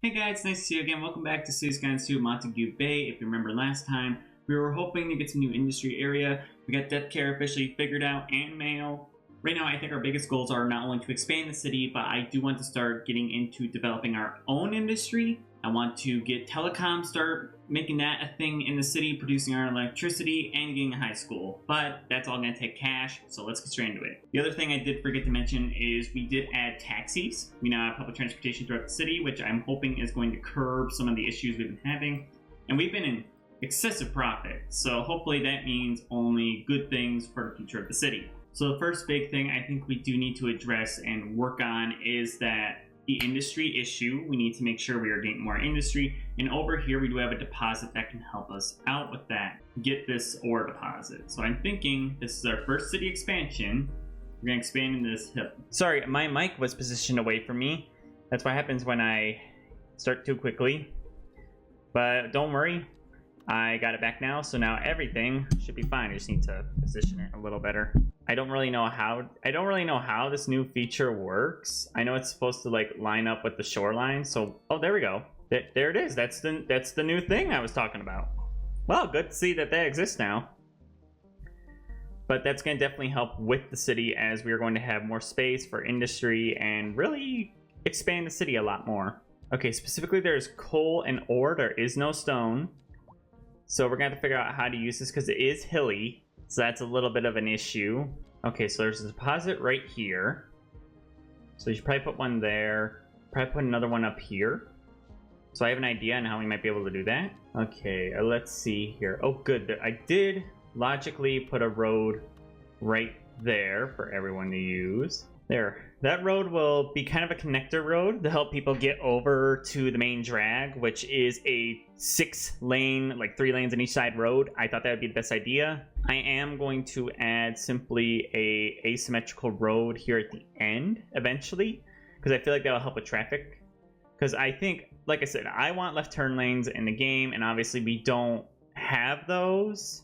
Hey guys, nice to see you again. Welcome back to Cities Skylines 2 Montegue Bay. If you remember last time, we were hoping to get some new industry area. We got death care officially figured out and mail. Right now, I think our biggest goals are not only to expand the city, but I do want to start getting into developing our own industry. I want to get telecom, start making that a thing in the city, producing our electricity, and getting a high school. But that's all going to take cash, so let's get straight into it. The other thing I did forget to mention is we did add taxis. We now have public transportation throughout the city, which I'm hoping is going to curb some of the issues we've been having. And we've been in excessive profit, so hopefully that means only good things for the future of the city. So the first big thing I think we do need to address and work on is that the industry issue. We need to make sure we are getting more industry. And over here, we do have a deposit that can help us out with that. Get this ore deposit. So I'm thinking this is our first city expansion. We're gonna expand into this hill. Sorry, my mic was positioned away from me. That's what happens when I start too quickly. But don't worry, I got it back now, so now everything should be fine. I just need to position it a little better. I don't really know how this new feature works. I know it's supposed to like line up with the shoreline. So, oh, there we go. There it is. That's the new thing I was talking about. Well, good to see that exists now. But that's going to definitely help with the city as we are going to have more space for industry and really expand the city a lot more. Okay, specifically there's coal and ore. There is no stone. So we're going to have to figure out how to use this because it is hilly. So that's a little bit of an issue. Okay, so there's a deposit right here. So you should probably put one there. Probably put another one up here. So I have an idea on how we might be able to do that. Okay, let's see here. Oh, good. I did logically put a road right there for everyone to use. There. That road will be kind of a connector road to help people get over to the main drag, which is a 6-lane, like 3 lanes on each side road. I thought that would be the best idea. I am going to add simply a asymmetrical road here at the end eventually, because I feel like that will help with traffic. Because I think, like I said, I want left turn lanes in the game, and obviously we don't have those.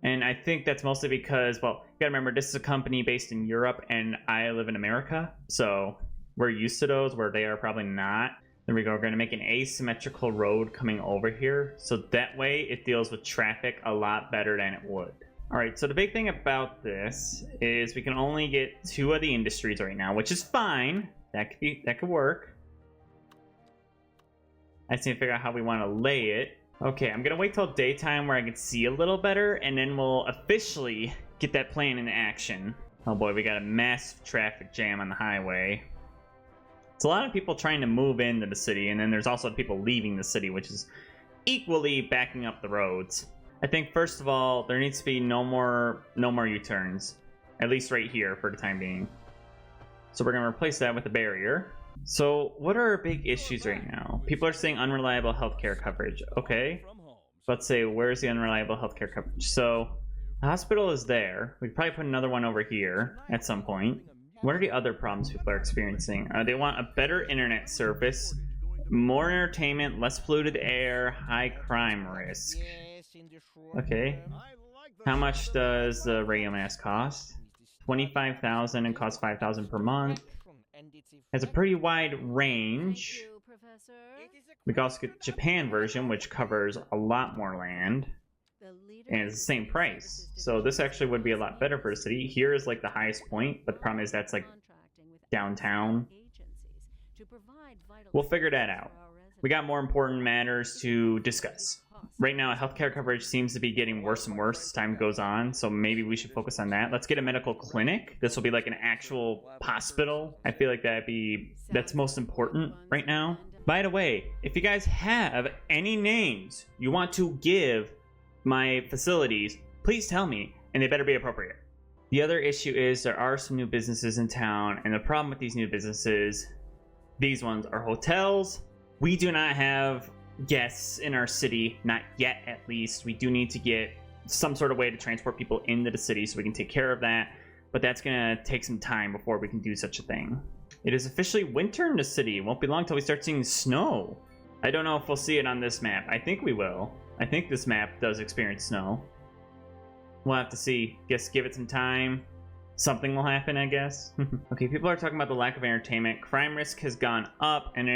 And I think that's mostly because, well, you gotta remember, this is a company based in Europe, and I live in America. So we're used to those, where they are probably not. There we go. We're gonna make an asymmetrical road coming over here. So that way it deals with traffic a lot better than it would. All right, so the big thing about this is we can only get 2 of the industries right now, which is fine. That could work. I just need to figure out how we want to lay it. Okay, I'm gonna wait till daytime where I can see a little better, and then we'll officially get that plan into action. Oh boy, we got a massive traffic jam on the highway. It's a lot of people trying to move into the city, and then there's also people leaving the city, which is equally backing up the roads. I think first of all, there needs to be no more U-turns, at least right here for the time being. So we're gonna replace that with a barrier. So what are our big issues right now? People are saying unreliable healthcare coverage. Okay, let's say where's the unreliable healthcare coverage? So the hospital is there. We could probably put another one over here at some point. What are the other problems people are experiencing? They want a better internet service, more entertainment, less polluted air, high crime risk. Okay, how much does the radio mask cost? 25,000 and costs 5,000 per month. Has a pretty wide range. We can also get the Japan version, which covers a lot more land, and it's the same price. So this actually would be a lot better for the city. Here is like the highest point, but the problem is that's like downtown. We'll figure that out. We got more important matters to discuss. Right now, healthcare coverage seems to be getting worse and worse as time goes on, so maybe we should focus on that. Let's get a medical clinic. This will be like an actual hospital. I feel like that's most important right now. By the way, if you guys have any names you want to give my facilities, please tell me, and they better be appropriate. The other issue is there are some new businesses in town, and the problem with these new businesses, these ones are hotels. We do not have guests in our city, not yet at least. We do need to get some sort of way to transport people into the city so we can take care of that, but that's gonna take some time before we can do such a thing. It is officially winter in the city. It won't be long till we start seeing snow. I don't know if we'll see it on this map. I think we will. I think this map does experience snow. We'll have to see. Guess give it some time. Something will happen, I guess. Okay, people are talking about the lack of entertainment. Crime risk has gone up, and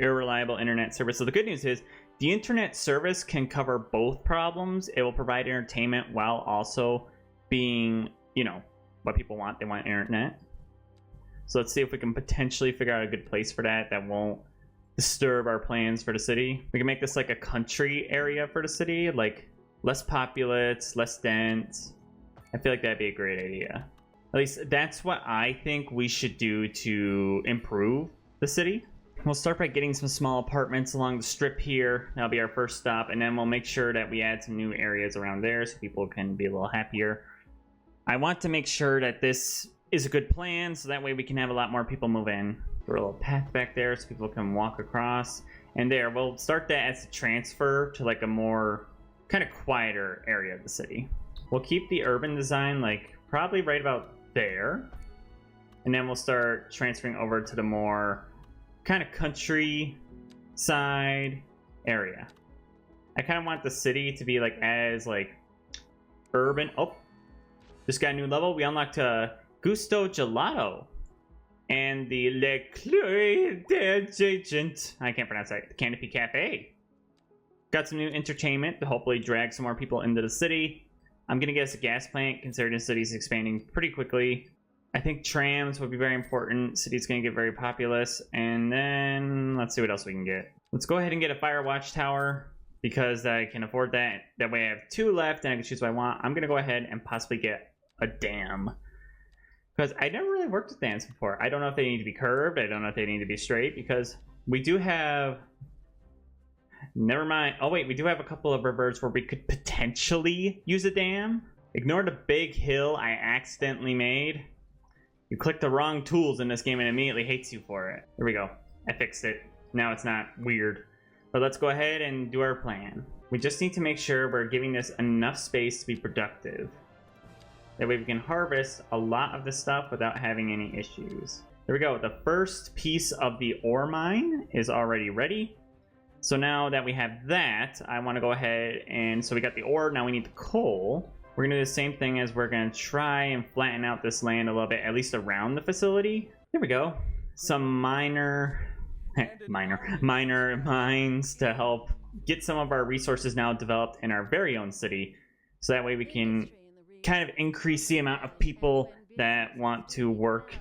unreliable internet service. So the good news is the internet service can cover both problems. It will provide entertainment while also being, you know, what people want. They want internet. So let's see if we can potentially figure out a good place for that won't disturb our plans for the city. We can make this like a country area for the city, like less populous, less dense. I feel like that'd be a great idea. At least that's what I think we should do to improve the city. We'll start by getting some small apartments along the strip here. That'll be our first stop, and then we'll make sure that we add some new areas around there so people can be a little happier. I want to make sure that this is a good plan, so that way we can have a lot more people move in. Throw a little path back there so people can walk across. And there, we'll start that as a transfer to like a more kind of quieter area of the city. We'll keep the urban design like probably right about there. And then we'll start transferring over to the more kind of country side area. I kind of want the city to be like as like urban. Oh, just got a new level. We unlocked Gusto Gelato and the acclaimed agent. I can't pronounce that. The Canopy Cafe. Got some new entertainment to hopefully drag some more people into the city. I'm gonna guess a gas plant, considering the city's expanding pretty quickly. I think trams would be very important. City's gonna get very populous. And then let's see what else we can get. Let's go ahead and get a fire watchtower because I can afford that. That way I have 2 left and I can choose what I want. I'm gonna go ahead and possibly get a dam, because I never really worked with dams before. I don't know if they need to be curved. I don't know if they need to be straight, because we do have... Never mind. Oh wait, we do have a couple of rivers where we could potentially use a dam. Ignore the big hill I accidentally made. You click the wrong tools in this game and it immediately hates you for it. There we go. I fixed it. Now it's not weird. But let's go ahead and do our plan. We just need to make sure we're giving this enough space to be productive. That way we can harvest a lot of this stuff without having any issues. There we go. The first piece of the ore mine is already ready. So now that we have that, I want to go ahead and... So we got the ore, now we need the coal. We're going to do the same thing as we're going to try and flatten out this land a little bit, at least around the facility. There we go. Some minor mines to help get some of our resources now developed in our very own city. So that way we can kind of increase the amount of people that want to work.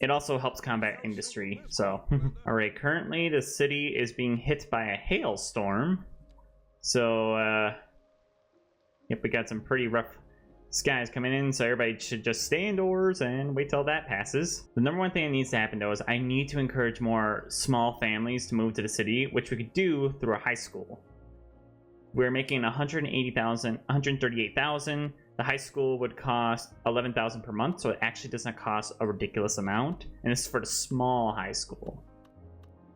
It also helps combat industry, so. Alright, currently the city is being hit by a hailstorm. So, yep, we got some pretty rough skies coming in, so everybody should just stay indoors and wait till that passes. The number one thing that needs to happen, though, is I need to encourage more small families to move to the city, which we could do through a high school. We're making 138,000. The high school would cost 11,000 per month, so it actually doesn't cost a ridiculous amount. And this is for the small high school.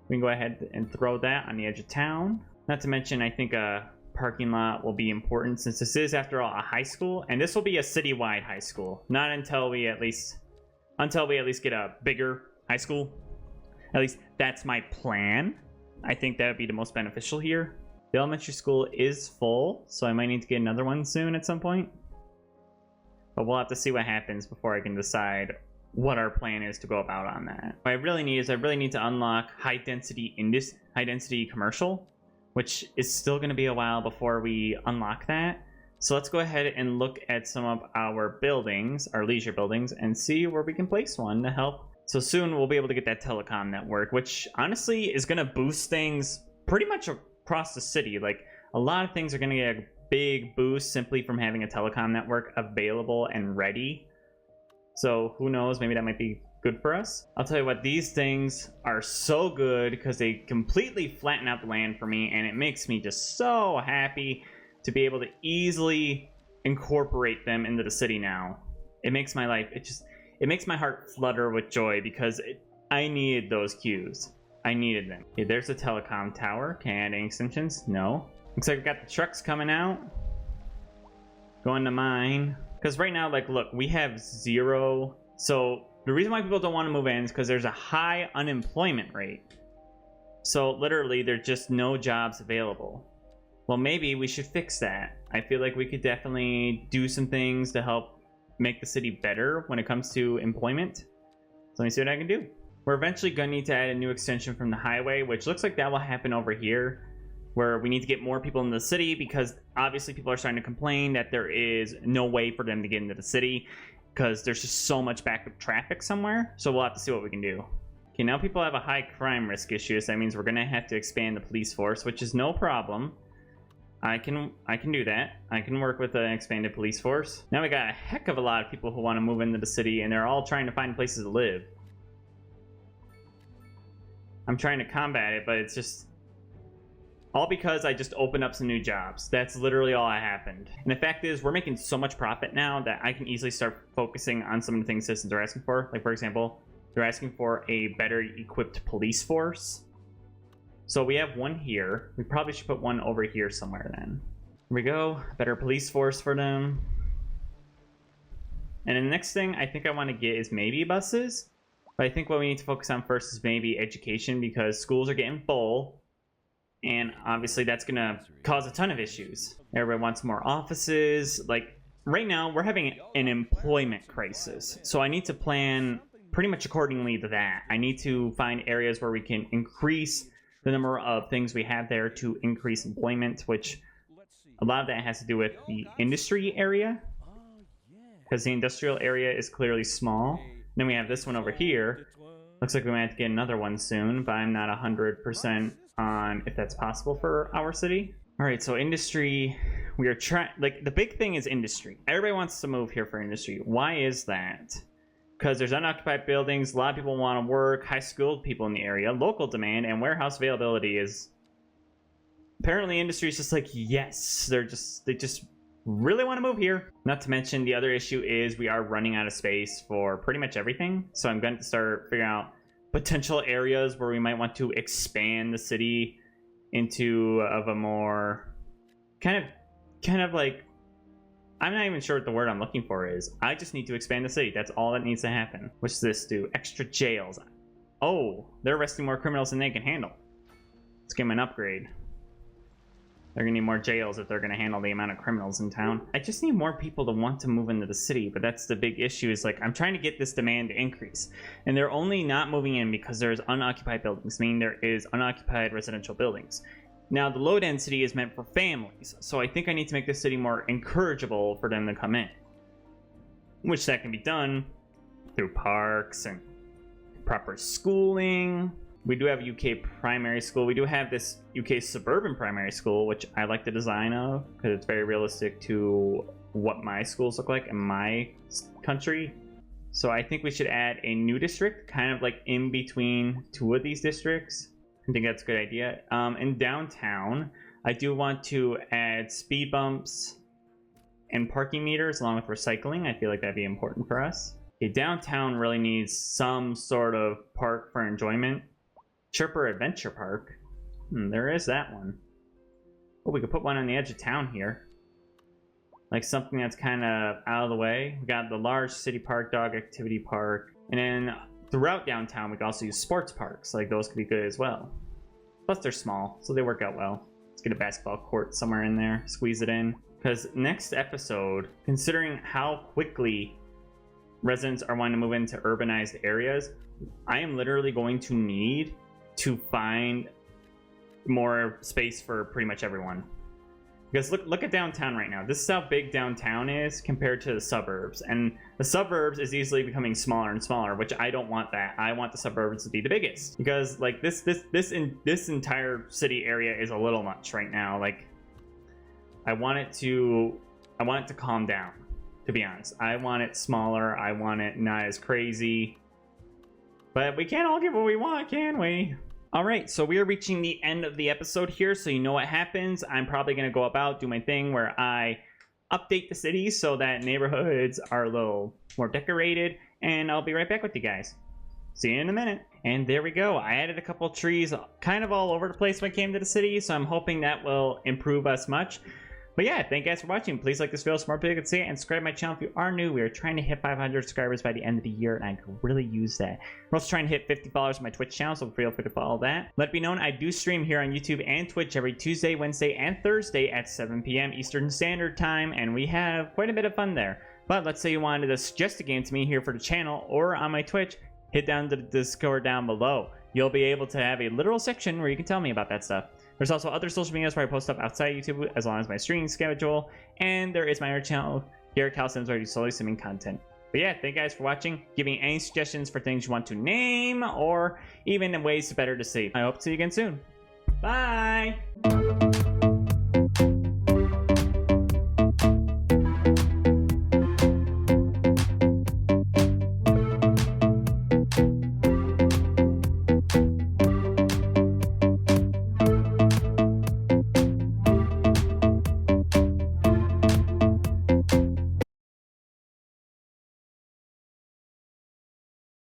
We can go ahead and throw that on the edge of town. Not to mention, I think a parking lot will be important, since this is, after all, a high school, and this will be a citywide high school. Not until we at least get a bigger high school. At least that's my plan. I think that would be the most beneficial here. The elementary school is full, so I might need to get another one soon at some point. But we'll have to see what happens before I can decide what our plan is to go about on that. What I really need to unlock high density commercial, which is still going to be a while before we unlock that. So let's go ahead and look at some of our buildings, our leisure buildings, and see where we can place one to help. So soon we'll be able to get that telecom network, which honestly is going to boost things pretty much across the city. Like, a lot of things are going to get a big boost simply from having a telecom network available and ready. So who knows, maybe that might be good for us. I'll tell you what, these things are so good because they completely flatten out the land for me, and it makes me just so happy to be able to easily incorporate them into the city now. It makes my life, it makes my heart flutter with joy, because I needed those queues. I needed them. Okay, there's a telecom tower. Can I add any extensions? No. Looks like we've got the trucks coming out. Going to mine. Because right now, like, look, we have 0. So the reason why people don't want to move in is because there's a high unemployment rate. So literally, there's just no jobs available. Well, maybe we should fix that. I feel like we could definitely do some things to help make the city better when it comes to employment. So let me see what I can do. We're eventually going to need to add a new extension from the highway, which looks like that will happen over here, where we need to get more people in the city because obviously people are starting to complain that there is no way for them to get into the city because there's just so much backup traffic somewhere. So we'll have to see what we can do. Okay, now people have a high crime risk issue, so that means we're going to have to expand the police force, which is no problem. I can do that. I can work with an expanded police force. Now we got a heck of a lot of people who want to move into the city, and they're all trying to find places to live. I'm trying to combat it, but it's just all because I just opened up some new jobs. That's literally all that happened. And the fact is, we're making so much profit now that I can easily start focusing on some of the things citizens are asking for. Like, for example, they're asking for a better equipped police force. So we have one here. We probably should put one over here somewhere then. Here we go. Better police force for them. And the next thing I think I want to get is maybe buses. But I think what we need to focus on first is maybe education, because schools are getting full. And obviously that's going to cause a ton of issues. Everybody wants more offices. Like, right now we're having an employment crisis. So I need to plan pretty much accordingly to that. I need to find areas where we can increase the number of things we have there to increase employment, which a lot of that has to do with the industry area, because the industrial area is clearly small. And then we have this one over here. Looks like we might have to get another one soon, but I'm not 100% on if that's possible for our city. All right, so industry, we are trying, like, the big thing is industry. Everybody wants to move here for industry. Why is that? Because there's unoccupied buildings, a lot of people want to work, high-skilled people in the area, local demand, and warehouse availability is... Apparently industry is just like, yes, they just really want to move here. Not to mention the other issue is we are running out of space for pretty much everything. So I'm going to start figuring out potential areas where we might want to expand the city into of a more kind of like, I'm not even sure what the word I'm looking for is. I just need to expand the city. That's all that needs to happen. What's this do? Extra jails. Oh, they're arresting more criminals than they can handle. Let's give them an upgrade. They're gonna need more jails if they're gonna handle the amount of criminals in town. I just need more people to want to move into the city, but that's the big issue, is like, I'm trying to get this demand to increase. And they're only not moving in because there's unoccupied buildings, meaning there is unoccupied residential buildings. Now, the low density is meant for families, so I think I need to make the city more encourageable for them to come in. Which that can be done through parks and proper schooling. We do have a UK primary school. We do have this UK suburban primary school, which I like the design of, because it's very realistic to what my schools look like in my country. So I think we should add a new district, kind of like in between two of these districts. I think that's a good idea. In downtown, I do want to add speed bumps and parking meters along with recycling. I feel like that'd be important for us. Okay, downtown really needs some sort of park for enjoyment. Chirper Adventure Park. There is that one. Oh, we could put one on the edge of town here. Like something that's kind of out of the way. We got the large city park, dog activity park. And then throughout downtown, we can also use sports parks. Like, those could be good as well. Plus, they're small, so they work out well. Let's get a basketball court somewhere in there. Squeeze it in. Because next episode, considering how quickly residents are wanting to move into urbanized areas, I am literally going to need to find more space for pretty much everyone. Because look at downtown right now. This is how big downtown is compared to the suburbs. And the suburbs is easily becoming smaller and smaller, which I don't want that. I want the suburbs to be the biggest. Because like this entire city area is a little much right now. Like, I want it to calm down, to be honest. I want it smaller. I want it not as crazy. But we can't all get what we want, can we? Alright, so we are reaching the end of the episode here, so you know what happens. I'm probably going to go about, do my thing where I update the city so that neighborhoods are a little more decorated, and I'll be right back with you guys. See you in a minute. And there we go. I added a couple trees kind of all over the place when it came to the city, so I'm hoping that will improve us much. But yeah, thank you guys for watching. Please like this video so more people can see it, and subscribe to my channel if you are new. We are trying to hit 500 subscribers by the end of the year, and I could really use that. We're also trying to hit 50 followers on my Twitch channel, so feel free to follow that. Let it be known, I do stream here on YouTube and Twitch every Tuesday, Wednesday, and Thursday at 7 p.m. Eastern Standard Time, and we have quite a bit of fun there. But let's say you wanted to suggest a game to me here for the channel or on my Twitch, hit down to the Discord down below. You'll be able to have a literal section where you can tell me about that stuff. There's also other social medias where I post stuff outside YouTube, as long as my streaming schedule, and there is my other channel, Gerewolf, where I do solely simming content. But yeah, thank you guys for watching. Give me any suggestions for things you want to name, or even ways better to sleep. I hope to see you again soon. Bye!